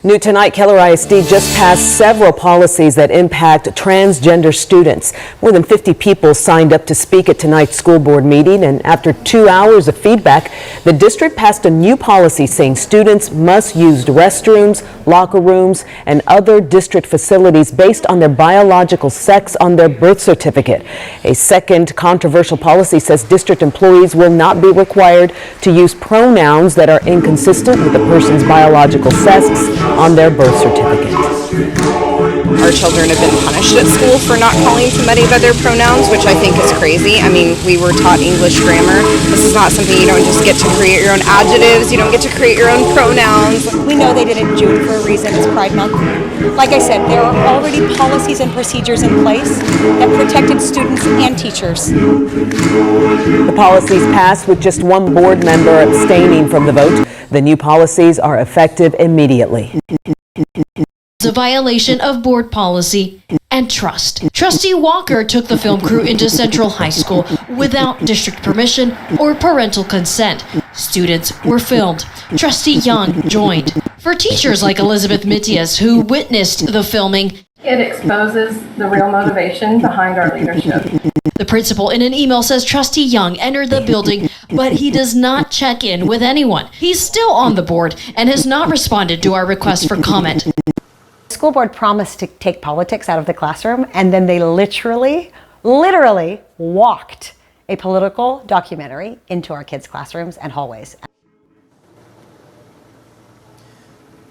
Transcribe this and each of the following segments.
New tonight, Keller ISD just passed several policies that impact transgender students. More than 50 people signed up to speak at tonight's school board meeting, and after 2 hours of feedback, the district passed a new policy saying students must use restrooms, locker rooms, and other district facilities based on their biological sex on their birth certificate. A second controversial policy says district employees will not be required to use pronouns that are inconsistent with the person's biological sex on their birth certificate. Our children have been punished at school for not calling somebody by their pronouns, which I think is crazy. I mean, we were taught English grammar. This is not something you don't just get to create your own adjectives. You don't get to create your own pronouns. We know they did it in June for a reason. It's Pride Month. Like I said, there are already policies and procedures in place that protected students and teachers. The policies passed with just one board member abstaining from the vote. The new policies are effective immediately. A violation of board policy and trust. Trustee Walker took the film crew into Central High School without district permission or parental consent. Students were filmed. Trustee Young joined. For teachers like Elizabeth Mitias, who witnessed the filming, it exposes the real motivation behind our leadership. The principal in an email says Trustee Young entered the building, but he does not check in with anyone. He's still on the board and has not responded to our request for comment. The school board promised to take politics out of the classroom, and then they literally walked a political documentary into our kids' classrooms and hallways.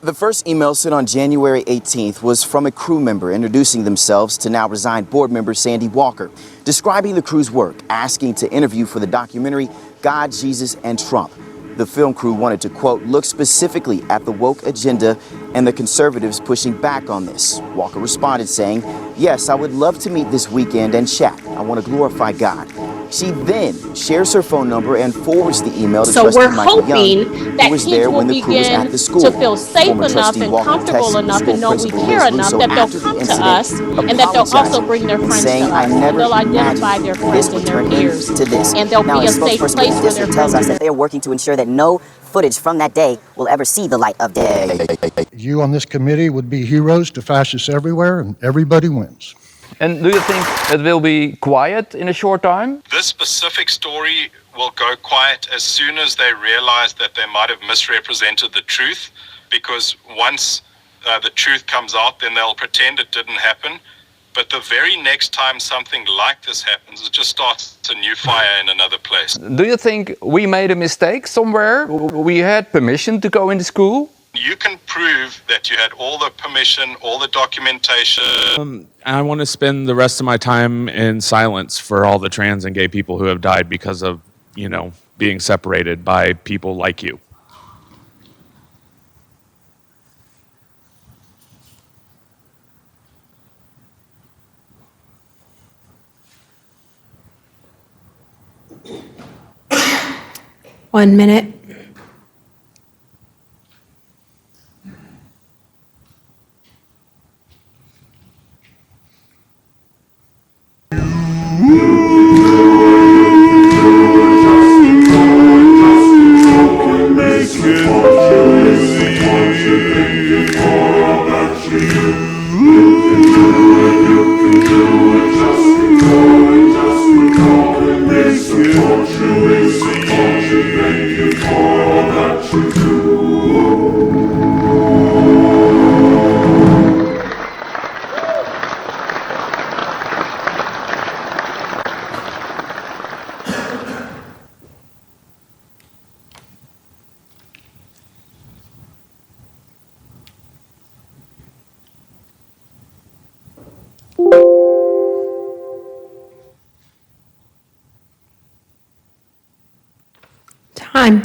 The first email sent on January 18th was from a crew member introducing themselves to now resigned board member Sandi Walker, describing the crew's work, asking to interview for the documentary God, Jesus, and Trump. The film crew wanted to, quote, look specifically at the woke agenda and the conservatives pushing back on this. Walker responded saying, yes, I would love to meet this weekend and chat. I want to glorify God. She then shares her phone number and forwards the email to Trustee Micah Young, who was there when the crew was at the school. To feel safe enough and comfortable enough and know we care enough that they'll come to us and that they'll also bring their friends to us. And they'll identify their friends and their peers. And there'll be a safe place for their tells us friends. that they are working to ensure that no footage from that day will ever see the light of day. You on this committee would be heroes to fascists everywhere, and everybody wins. And do you think it will be quiet in a short time? This specific story will go quiet as soon as they realize that they might have misrepresented the truth, because once the truth comes out, then they'll pretend it didn't happen. But the very next time something like this happens, it just starts a new fire in another place. Do you think we made a mistake somewhere? We had permission to go into school? You can prove that you had all the permission, all the documentation. I want to spend the rest of my time in silence for all the trans and gay people who have died because of, being separated by people like you. One minute. Time.